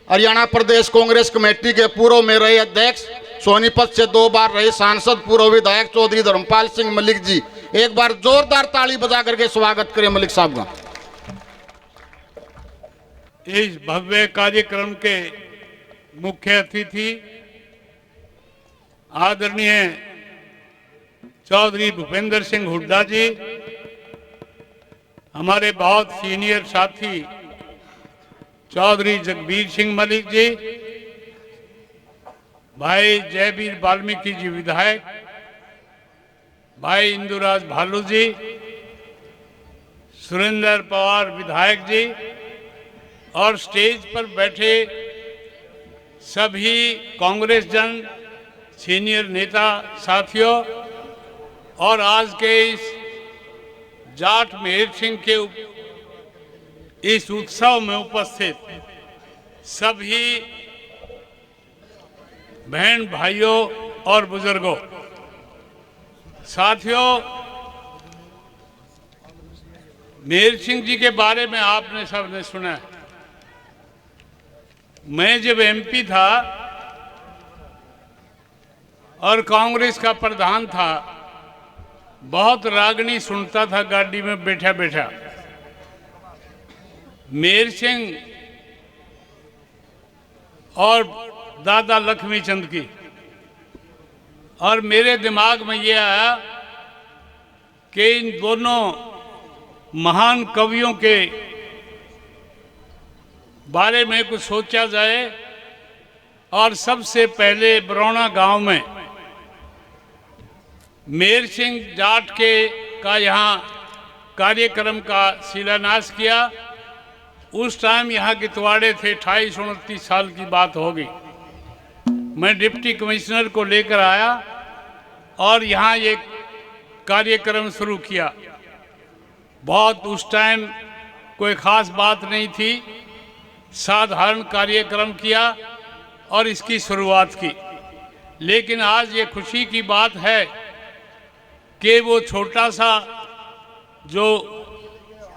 हरियाणा प्रदेश Congress committee के पूर्व में रहे अध्यक्ष, सोनीपत से 2 बार रहे सांसद, पूर्व विधायक चौधरी धर्मपाल सिंह मलिक जी। एक बार जोरदार ताली बजा करके स्वागत करें मलिक साहब का। इस भव्य कार्यक्रम के मुख्य अतिथि आदरणीय चौधरी भूपेंद्र सिंह हुड्डा जी, हमारे बहुत सीनियर साथी चौधरी जगबीर सिंह मलिक जी, भाई जयवीर वाल्मीकि जी विधायक, भाई इंदुराज भालू जी, सुरेंद्र पवार विधायक जी और स्टेज पर बैठे सभी कांग्रेस जन, सीनियर नेता साथियों और आज के इस जाट मेहर सिंह के इस उत्सव में उपस्थित सभी बहन भाइयों और बुजुर्गों, साथियों, मेहर सिंह जी के बारे में आपने सबने सुना है। मैं जब एमपी था और कांग्रेस का प्रधान था, बहुत रागनी सुनता था गाड़ी में बैठा बैठा। मेहर सिंह और दादा लक्ष्मी चंद की, और मेरे दिमाग में ये आया कि इन दोनों महान कवियों के बारे में कुछ सोचा जाए। और सबसे पहले बरौना गांव में मेहर सिंह जाट के का यहाँ कार्यक्रम का शिलान्यास किया। उस टाइम यहाँ गितवाड़े थे, 28-29 साल की बात होगी। मैं डिप्टी कमिश्नर को लेकर आया और यहाँ ये कार्यक्रम शुरू किया। बहुत उस टाइम कोई ख़ास बात नहीं थी, साधारण कार्यक्रम किया और इसकी शुरुआत की। लेकिन आज ये खुशी की बात है कि वो छोटा सा जो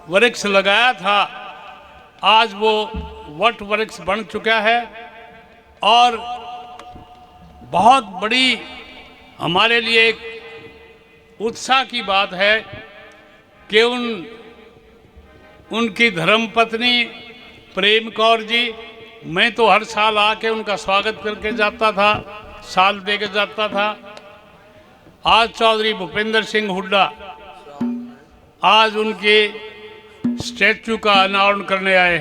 वृक्ष लगाया था, आज वो वट वृक्ष बन चुका है। और बहुत बड़ी हमारे लिए एक उत्साह की बात है कि उनकी धर्मपत्नी प्रेम कौर जी, मैं तो हर साल आके उनका स्वागत करके जाता था, साल दे के जाता था। आज चौधरी भूपेंद्र सिंह हुड्डा आज उनके स्टैचू का अनावरण करने आए।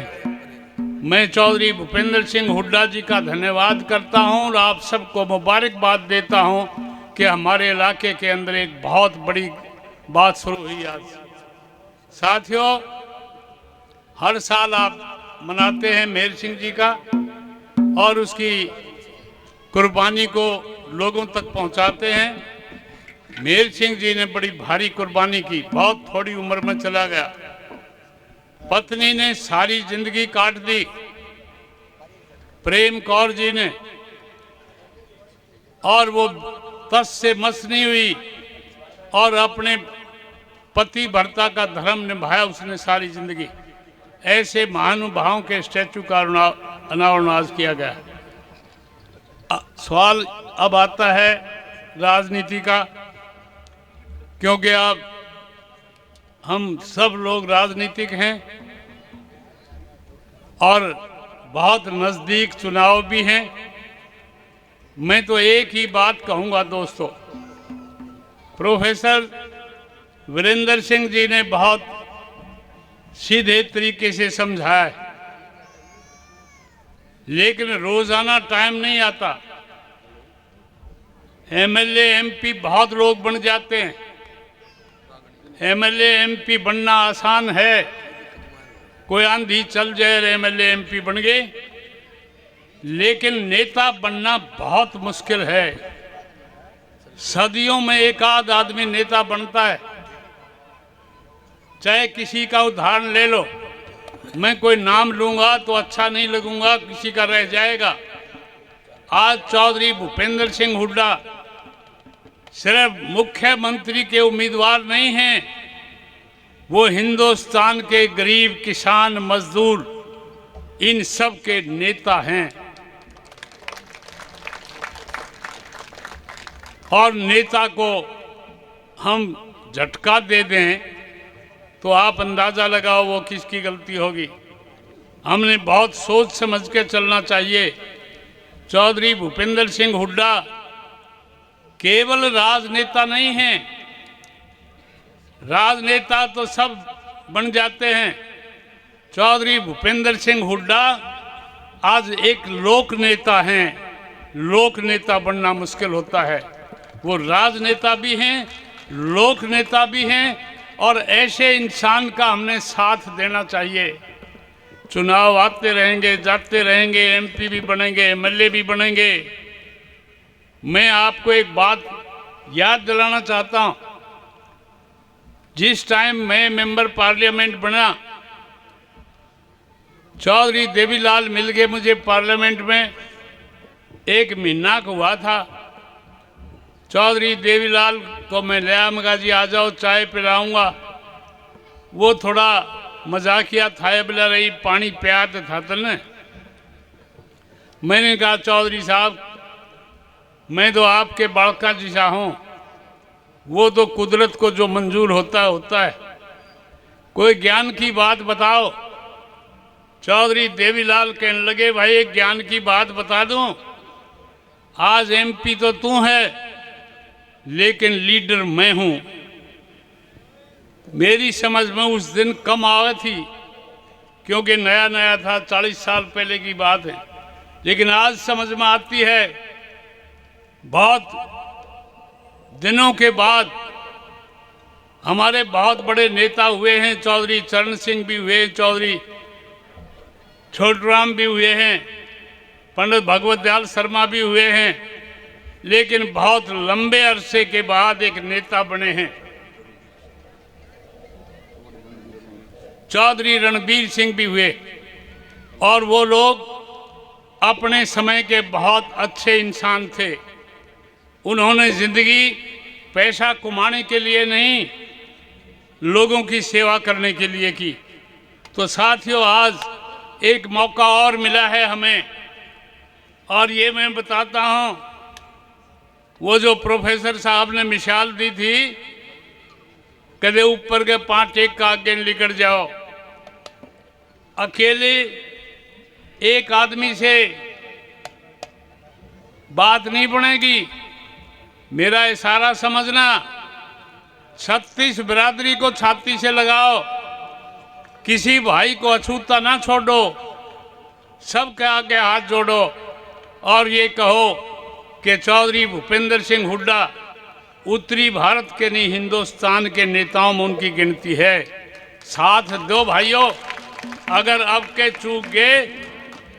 मैं चौधरी भूपेंद्र सिंह हुड्डा जी का धन्यवाद करता हूं और आप सबको मुबारकबाद देता हूं कि हमारे इलाके के अंदर एक बहुत बड़ी बात शुरू हुई आज। साथियों, हर साल आप मनाते हैं मेहर सिंह जी का और उसकी कुर्बानी को लोगों तक पहुंचाते हैं। मेहर सिंह जी ने बड़ी भारी कुर्बानी की, बहुत थोड़ी उम्र में चला गया। पत्नी ने सारी जिंदगी काट दी, प्रेम कौर जी ने, और वो तस से मस नहीं हुई और अपने पति भर्ता का धर्म निभाया उसने सारी जिंदगी। ऐसे महानुभावों के स्टैचू का अनावरण आज किया गया। सवाल अब आता है राजनीति का, क्योंकि अब हम सब लोग राजनीतिक हैं और बहुत नज़दीक चुनाव भी हैं। मैं तो एक ही बात कहूँगा दोस्तों, प्रोफेसर वीरेंद्र सिंह जी ने बहुत सीधे तरीके से समझाया है, लेकिन रोजाना टाइम नहीं आता। एमएलए एमपी बहुत लोग बन जाते हैं, एमएलए एमपी बनना आसान है, कोई आंधी चल जाए एमएलए एमपी बन गए, लेकिन नेता बनना बहुत मुश्किल है। सदियों में एक आध आदमी नेता बनता है। चाहे किसी का उदाहरण ले लो, मैं कोई नाम लूंगा तो अच्छा नहीं लगूंगा, किसी का रह जाएगा। आज चौधरी भूपेंद्र सिंह हुड्डा सिर्फ मुख्यमंत्री के उम्मीदवार नहीं हैं, वो हिंदुस्तान के गरीब किसान मजदूर इन सब के नेता हैं। और नेता को हम झटका दे दें तो आप अंदाज़ा लगाओ वो किसकी गलती होगी। हमने बहुत सोच समझ के चलना चाहिए। चौधरी भूपेंद्र सिंह हुड्डा केवल राजनेता नहीं हैं। राजनेता तो सब बन जाते हैं। चौधरी भूपेंद्र सिंह हुड्डा आज एक लोक नेता हैं। लोक नेता बनना मुश्किल होता है। वो राजनेता भी हैं, लोक नेता भी हैं, और ऐसे इंसान का हमने साथ देना चाहिए। चुनाव आते रहेंगे, जाते रहेंगे, एमपी भी बनेंगे, एमएलए भी बनेंगे। मैं आपको एक बात याद दिलाना चाहता हूं। जिस टाइम मैं मेंबर पार्लियामेंट बना, चौधरी देवीलाल मिल गए मुझे पार्लियामेंट में। 1 महीना का हुआ था। चौधरी देवीलाल को मैं लिया, मगा जी आ जाओ चाय पिलाऊंगा। वो थोड़ा मजाकिया था, बोला रही पानी प्याते था तने। मैंने कहा चौधरी साहब मैं तो आपके बालका जैसा हूँ, वो तो कुदरत को जो मंजूर होता है। कोई ज्ञान की बात बताओ। चौधरी देवीलाल कहने लगे भाई एक ज्ञान की बात बता दूं। आज एमपी तो तू है लेकिन लीडर मैं हूं। मेरी समझ में उस दिन कम आई थी क्योंकि नया नया था, 40 साल पहले की बात है, लेकिन आज समझ में आती है। बहुत दिनों के बाद हमारे बहुत बड़े नेता हुए हैं। चौधरी चरण सिंह भी हुए, चौधरी छोटूराम भी हुए हैं, पंडित भगवत दयाल शर्मा भी हुए हैं, लेकिन बहुत लंबे अरसे के बाद एक नेता बने हैं। चौधरी रणबीर सिंह भी हुए, और वो लोग अपने समय के बहुत अच्छे इंसान थे। उन्होंने जिंदगी पैसा कमाने के लिए नहीं, लोगों की सेवा करने के लिए की। तो साथियों आज एक मौका और मिला है हमें, और ये मैं बताता हूँ, वो जो प्रोफेसर साहब ने मिसाल दी थी, कदे ऊपर के 5 एक का आगे निकल जाओ। अकेले एक आदमी से बात नहीं बनेगी। मेरा इशारा समझना, 36 बिरादरी को छाती से लगाओ, किसी भाई को अछूता ना छोड़ो, सबके आगे हाथ जोड़ो और ये कहो कि चौधरी भूपेंद्र सिंह हुड्डा उत्तरी भारत के नहीं हिंदुस्तान के नेताओं में उनकी गिनती है। साथ दो भाइयों, अगर अब के चूक गए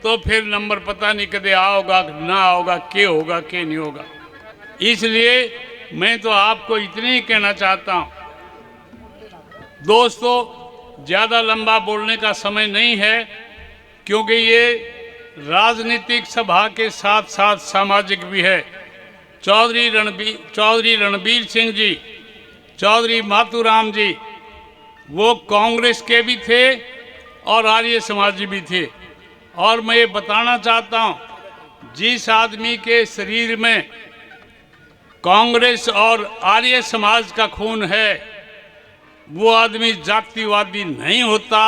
तो फिर नंबर पता नहीं कदे आओगा ना आओगा, के होगा के नहीं होगा। इसलिए मैं तो आपको इतनी ही कहना चाहता हूँ दोस्तों, ज़्यादा लंबा बोलने का समय नहीं है, क्योंकि ये राजनीतिक सभा के साथ साथ सामाजिक भी है। चौधरी रणबीर सिंह जी, चौधरी मातूराम जी, वो कांग्रेस के भी थे और आर्य समाजी भी थे। और मैं ये बताना चाहता हूँ, जिस आदमी के शरीर में कांग्रेस और आर्य समाज का खून है, वो आदमी जातिवादी नहीं होता।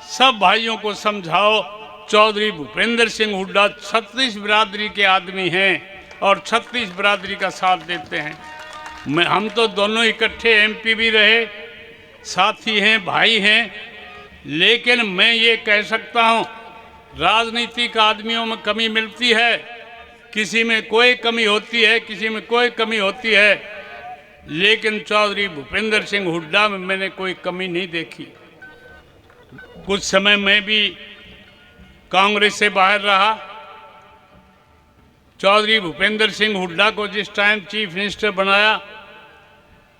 सब भाइयों को समझाओ, चौधरी भूपेंद्र सिंह हुड्डा 36 बिरादरी के आदमी हैं और 36 बिरादरी का साथ देते हैं। हम तो दोनों इकट्ठे एमपी भी रहे, साथी हैं, भाई हैं, लेकिन मैं ये कह सकता हूँ राजनीतिक आदमियों में कमी मिलती है, किसी में कोई कमी होती है, किसी में कोई कमी होती है, लेकिन चौधरी भूपेंद्र सिंह हुड्डा में मैंने कोई कमी नहीं देखी। कुछ समय मैं भी कांग्रेस से बाहर रहा। चौधरी भूपेंद्र सिंह हुड्डा को जिस टाइम चीफ मिनिस्टर बनाया,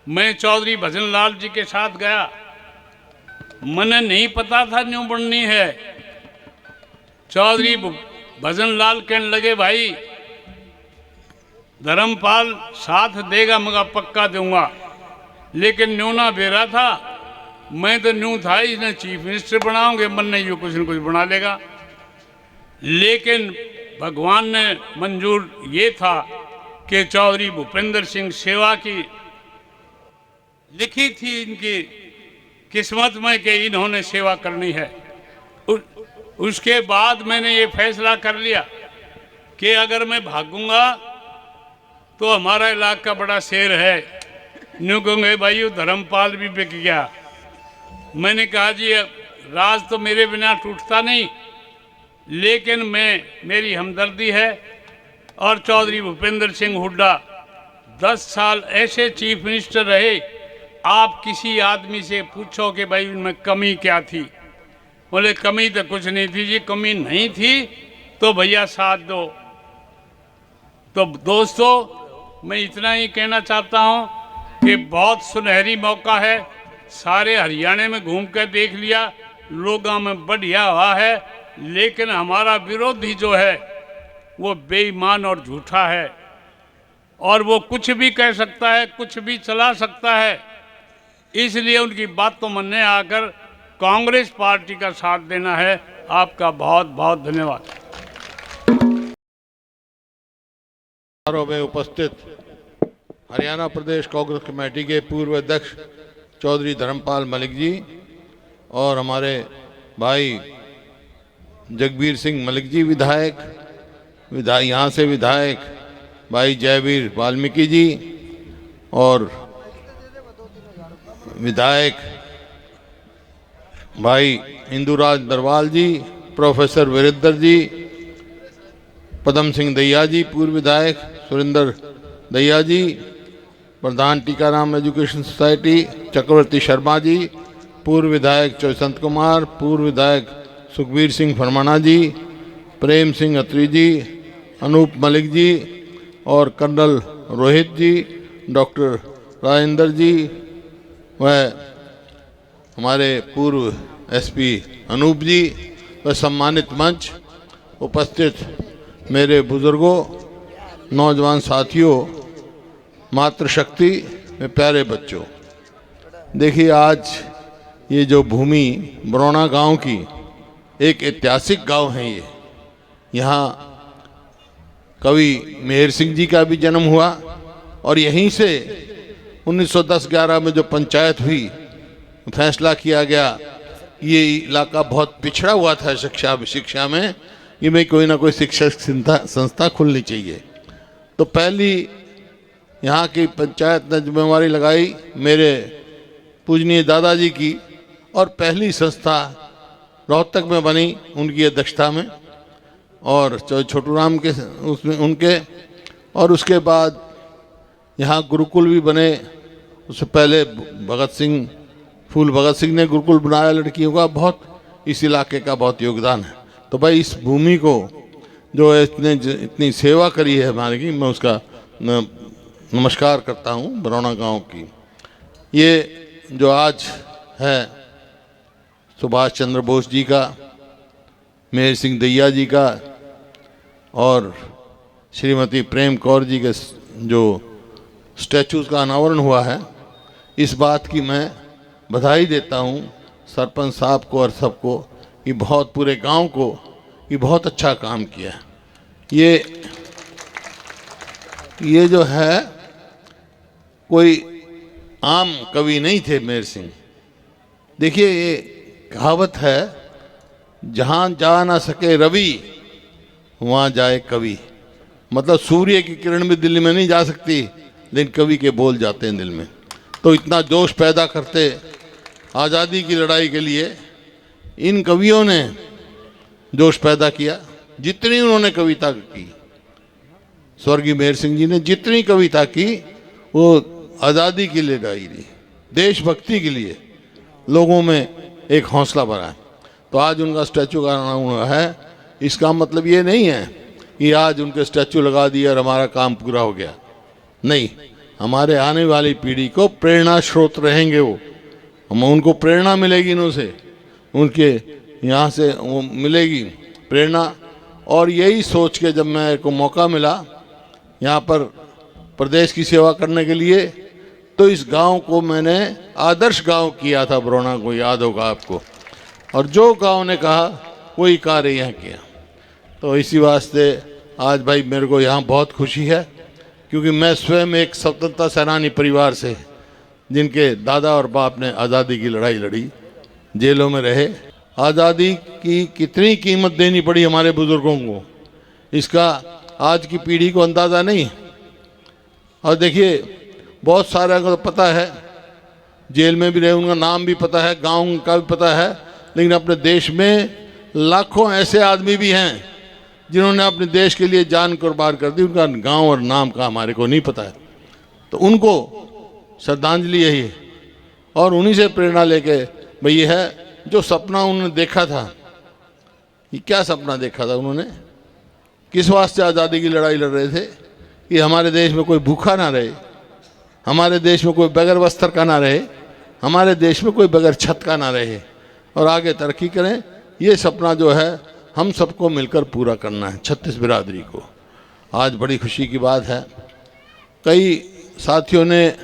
मैं चौधरी भजन लाल जी के साथ गया। मैंने नहीं पता था न्यू बननी है। चौधरी भजन लाल कहने लगे भाई धर्मपाल साथ देगा, मगर पक्का दूंगा, लेकिन न्यू ना बेरा था। मैं तो न्यू था, इसने चीफ मिनिस्टर बनाओगे, मन नहीं, यो कुछ न कुछ बना लेगा। लेकिन भगवान ने मंजूर ये था कि चौधरी भूपेंद्र सिंह सेवा की लिखी थी इनकी किस्मत में कि इन्होंने सेवा करनी है। उसके बाद मैंने ये फैसला कर लिया कि अगर मैं भागूंगा तो हमारा इलाका बड़ा शेर है, न्यू कहूँगे भाई वो धर्मपाल भी बिक गया। मैंने कहा जी राज तो मेरे बिना टूटता नहीं, लेकिन मेरी हमदर्दी है। और चौधरी भूपेंद्र सिंह हुड्डा 10 साल ऐसे चीफ मिनिस्टर रहे, आप किसी आदमी से पूछो कि भाई उनमें कमी क्या थी, बोले कमी तो कुछ नहीं थी जी, कमी नहीं थी तो भैया साथ दो। तो दोस्तों मैं इतना ही कहना चाहता हूँ कि बहुत सुनहरी मौका है, सारे हरियाणा में घूम कर देख लिया, लोगों में बढ़िया हुआ है, लेकिन हमारा विरोधी जो है वो बेईमान और झूठा है और वो कुछ भी कह सकता है, कुछ भी चला सकता है। इसलिए उनकी बातों में न आकर कांग्रेस पार्टी का साथ देना है। आपका बहुत बहुत धन्यवाद। समारोह में उपस्थित हरियाणा प्रदेश कांग्रेस कमेटी के पूर्व अध्यक्ष चौधरी धर्मपाल मलिक जी और हमारे भाई जगबीर सिंह मलिक जी विधायक यहाँ से विधायक भाई जयवीर वाल्मीकि जी और विधायक भाई इंदुराज नरवाल जी, प्रोफेसर वीरेंद्र जी, पदम सिंह दैया जी पूर्व विधायक, सुरेंद्र दैया जी, प्रधान टीकाराम एजुकेशन सोसाइटी चक्रवर्ती शर्मा जी, पूर्व विधायक चौसंत कुमार, पूर्व विधायक सुखबीर सिंह फरमाना जी, प्रेम सिंह अत्री जी, अनूप मलिक जी और कर्नल रोहित जी, डॉक्टर राजेंद्र जी व हमारे पूर्व एसपी अनूप जी व सम्मानित मंच, उपस्थित मेरे बुजुर्गों, नौजवान साथियों, मातृशक्ति में प्यारे बच्चों, देखिए आज ये जो भूमि बरौना गांव की एक ऐतिहासिक गांव है, ये यहाँ कवि मेहर सिंह जी का भी जन्म हुआ और यहीं से 1910-11 में जो पंचायत हुई, फैसला किया गया ये इलाका बहुत पिछड़ा हुआ था शिक्षा में, कि भाई कोई ना कोई शिक्षा संस्था खुलनी चाहिए। तो पहली यहाँ की पंचायत ने जिम्मेवारी लगाई मेरे पूजनीय दादाजी की और पहली संस्था रोहतक में बनी उनकी अध्यक्षता में और छोटू राम के उसमें उनके, और उसके बाद यहाँ गुरुकुल भी बने। उससे पहले फूल भगत सिंह ने गुरुकुल बनाया लड़कियों का, बहुत इस इलाके का बहुत योगदान है। तो भाई इस भूमि को जो इतनी सेवा करी है हमारे की, मैं उसका नमस्कार करता हूँ बरौना गांव की। ये जो आज है सुभाष चंद्र बोस जी का, मेहर सिंह दैया जी का और श्रीमती प्रेम कौर जी के जो स्टैचूज़ का अनावरण हुआ है, इस बात की मैं बधाई देता हूँ सरपंच साहब को और सबको, कि बहुत पूरे गांव को कि बहुत अच्छा काम किया। ये जो है कोई आम कवि नहीं थे मेहर सिंह। देखिए ये कहावत है, जहाँ जा ना सके रवि वहाँ जाए कवि। मतलब सूर्य की किरण भी दिल में नहीं जा सकती, लेकिन कवि के बोल जाते हैं दिल में। तो इतना जोश पैदा करते आज़ादी की लड़ाई के लिए इन कवियों ने जोश पैदा किया। जितनी उन्होंने कविता की, स्वर्गीय मेहर सिंह जी ने जितनी कविता की, वो आज़ादी की लड़ाई थी, देशभक्ति के लिए लोगों में एक हौसला भरा है। तो आज उनका स्टैचू का अनावरण है। इसका मतलब ये नहीं है कि आज उनके स्टैचू लगा दिया और हमारा काम पूरा हो गया, नहीं। हमारे आने वाली पीढ़ी को प्रेरणा स्रोत रहेंगे वो, हम उनको प्रेरणा मिलेगी उनसे, उनके यहाँ से वो मिलेगी प्रेरणा। और यही सोच के जब मेरे को मौका मिला यहाँ पर प्रदेश की सेवा करने के लिए, तो इस गांव को मैंने आदर्श गांव किया था बरौना को, याद होगा आपको। और जो गांव ने कहा वही कार्य यहाँ किया। तो इसी वास्ते आज भाई मेरे को यहाँ बहुत खुशी है, क्योंकि मैं स्वयं एक स्वतंत्रता सेनानी परिवार से, जिनके दादा और बाप ने आज़ादी की लड़ाई लड़ी, जेलों में रहे। आज़ादी की कितनी कीमत देनी पड़ी हमारे बुज़ुर्गों को, इसका आज की पीढ़ी को अंदाज़ा नहीं। और देखिए, बहुत सारे को तो पता है, जेल में भी रहे, उनका नाम भी पता है, गांव का भी पता है, लेकिन अपने देश में लाखों ऐसे आदमी भी हैं जिन्होंने अपने देश के लिए जान कुर्बान कर दी, उनका गांव और नाम का हमारे को नहीं पता है। तो उनको श्रद्धांजलि यही है, और उन्हीं से प्रेरणा लेके भाई ये है जो सपना उन्होंने देखा था। ये क्या सपना देखा था उन्होंने, किस वास्ते आज़ादी की लड़ाई लड़ रहे थे? कि हमारे देश में कोई भूखा ना रहे, हमारे देश में कोई बगैर वस्त्र का ना रहे, हमारे देश में कोई बगैर छत का ना रहे, और आगे तरक्की करें। ये सपना जो है हम सबको मिलकर पूरा करना है, 36 बिरादरी को। आज बड़ी खुशी की बात है, कई साथियों ने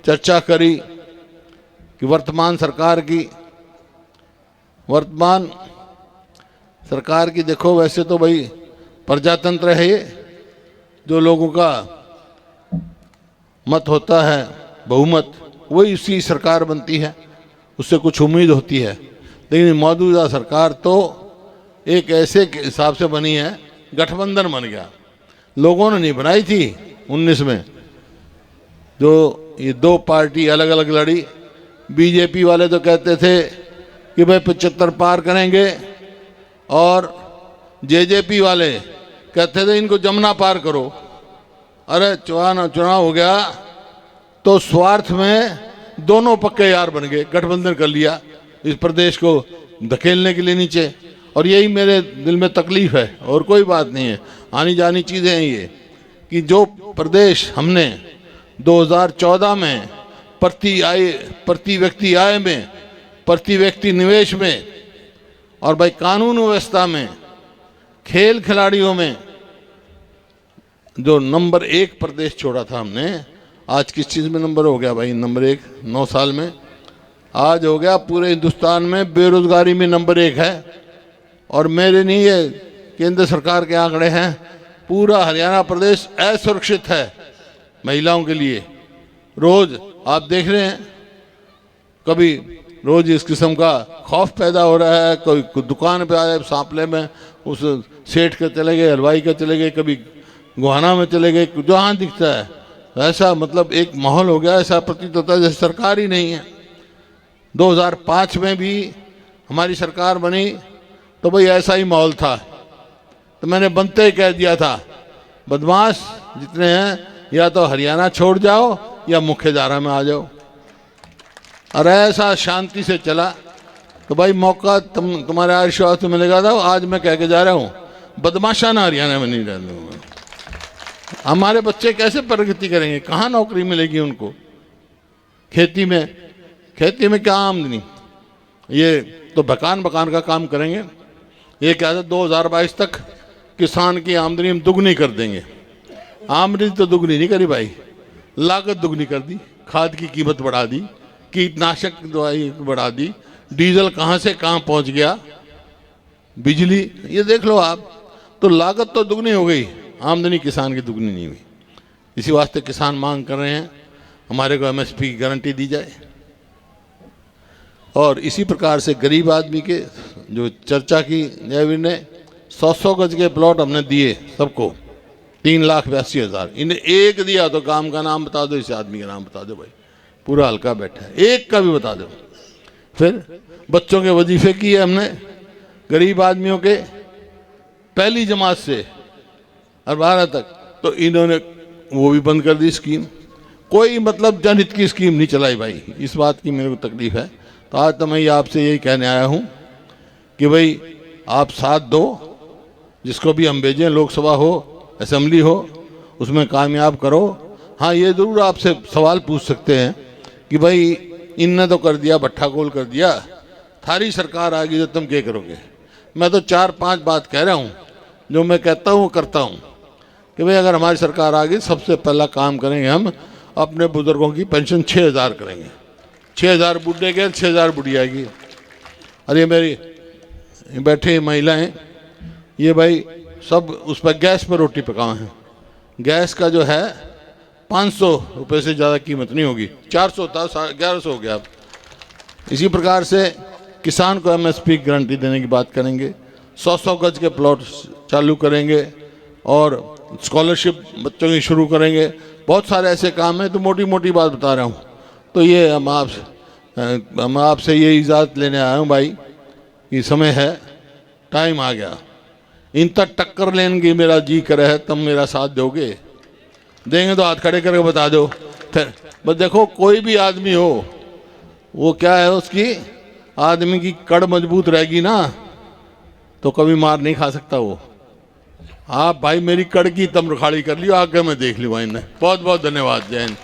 चर्चा करी कि वर्तमान सरकार की देखो, वैसे तो भाई प्रजातंत्र है ये, जो लोगों का मत होता है, बहुमत, वही उसी सरकार बनती है, उससे कुछ उम्मीद होती है। लेकिन मौजूदा सरकार तो एक ऐसे हिसाब से बनी है, गठबंधन बन गया। लोगों ने नहीं बनाई थी 19 में, जो ये दो पार्टी अलग अलग लड़ी। बीजेपी वाले तो कहते थे कि भाई 75 पार करेंगे, और जेजेपी वाले कहते थे इनको जमुना पार करो। अरे चुनाव हो गया तो स्वार्थ में दोनों पक्के यार बन गए, गठबंधन कर लिया इस प्रदेश को धकेलने के लिए नीचे। और यही मेरे दिल में तकलीफ है, और कोई बात नहीं है, आनी जानी चीज़ें हैं ये, कि जो प्रदेश हमने 2014 में प्रति व्यक्ति आय में, प्रति व्यक्ति निवेश में, और भाई कानून व्यवस्था में, खेल खिलाड़ियों में जो नंबर 1 प्रदेश छोड़ा था हमने, आज किस चीज़ में नंबर हो गया भाई? नंबर 1 9 साल में आज हो गया पूरे हिंदुस्तान में। बेरोजगारी में नंबर 1 है, और मेरे नहीं, ये केंद्र सरकार के आंकड़े हैं। पूरा हरियाणा प्रदेश असुरक्षित है महिलाओं के लिए। रोज आप देख रहे हैं, कभी रोज इस किस्म का खौफ पैदा हो रहा है। कोई दुकान पे आए सांपले में, उस सेठ के चले गए, हलवाई के चले गए, कभी गोहाना में चले गए, जहाँ दिखता है ऐसा, मतलब एक माहौल हो गया, ऐसा प्रतीत होता है जैसे सरकार ही नहीं है। 2005 में भी हमारी सरकार बनी तो भाई ऐसा ही माहौल था। तो मैंने बनते ही कह दिया था, बदमाश जितने हैं या तो हरियाणा छोड़ जाओ या मुख्यधारा में आ जाओ। और ऐसा शांति से चला। तो भाई मौका तुम्हारे आशीर्वाद से मिलेगा था। आज मैं कह के जा रहा हूँ, बदमाशाना हरियाणा में नहीं रहने दूंगा। हमारे बच्चे कैसे प्रगति करेंगे? कहाँ नौकरी मिलेगी उनको? खेती में क्या आमदनी? ये तो बकान का काम करेंगे। ये क्या है, 2022 तक किसान की आमदनी हम दुगनी कर देंगे। आमदनी तो दुगनी नहीं करी भाई, लागत दुगनी कर दी, खाद की कीमत बढ़ा दी, कीटनाशक दवाई बढ़ा दी, डीजल कहाँ से कहाँ पहुँच गया, बिजली, ये देख लो आप। तो लागत तो दुगनी हो गई, आमदनी किसान की दुगनी नहीं हुई। इसी वास्ते किसान मांग कर रहे हैं हमारे को एमएसपी की गारंटी दी जाए। और इसी प्रकार से गरीब आदमी के जो चर्चा की जयवीर ने, 100 गज के प्लॉट हमने दिए सबको, 3,82,000। इन्हें एक दिया तो गांव का नाम बता दो, इस आदमी का नाम बता दो भाई, पूरा हल्का बैठा है, एक का भी बता दो। फिर बच्चों के वजीफे किए हमने गरीब आदमियों के, पहली जमात से और 12 तक। तो इन्होंने वो भी बंद कर दी स्कीम। कोई मतलब जनहित की स्कीम नहीं चलाई भाई, इस बात की मेरे को तकलीफ है। तो आज तो मैं आपसे यही कहने आया हूँ कि भाई आप साथ दो, जिसको भी हम भेजें, लोकसभा हो असेंबली हो, उसमें कामयाब करो। हाँ, ये ज़रूर आपसे सवाल पूछ सकते हैं कि भाई इनने तो कर दिया, भट्ठा गोल कर दिया, थारी सरकार आ गई तो तुम क्या करोगे? मैं तो 4-5 बात कह रहा हूँ, जो मैं कहता हूँ करता हूँ कि भाई अगर हमारी सरकार आ गई, सबसे पहला काम करेंगे हम अपने बुजुर्गों की पेंशन 6,000 करेंगे। 6,000 बूढ़े के, 6,000 बुढ़िया की। और ये मेरी बैठे महिलाएं, ये भाई सब उस पर गैस पर रोटी पकाए हैं। गैस का जो है 500 रुपये से ज़्यादा कीमत नहीं होगी, 400 था, 1100 हो गया अब। इसी प्रकार से किसान को एमएसपी गारंटी देने की बात करेंगे, 100-100 गज के प्लॉट चालू करेंगे और स्कॉलरशिप बच्चों की शुरू करेंगे। बहुत सारे ऐसे काम हैं, तो मोटी मोटी बात बता रहा हूँ। तो ये हम आपसे ये इजाज़त लेने आया हूँ भाई, ये समय है, टाइम आ गया। इन तक टक्कर लेने की मेरा जी करे है, तब मेरा साथ दोगे? देंगे तो हाथ खड़े करके बता दो। बस देखो, कोई भी आदमी हो, वो क्या है, उसकी आदमी की कड़ मजबूत रहेगी ना, तो कभी मार नहीं खा सकता वो। आप भाई मेरी कड़ की तम रखाड़ी कर लियो, आगे मैं देख लूँगा इन्हें। बहुत बहुत धन्यवाद। जय हिंद।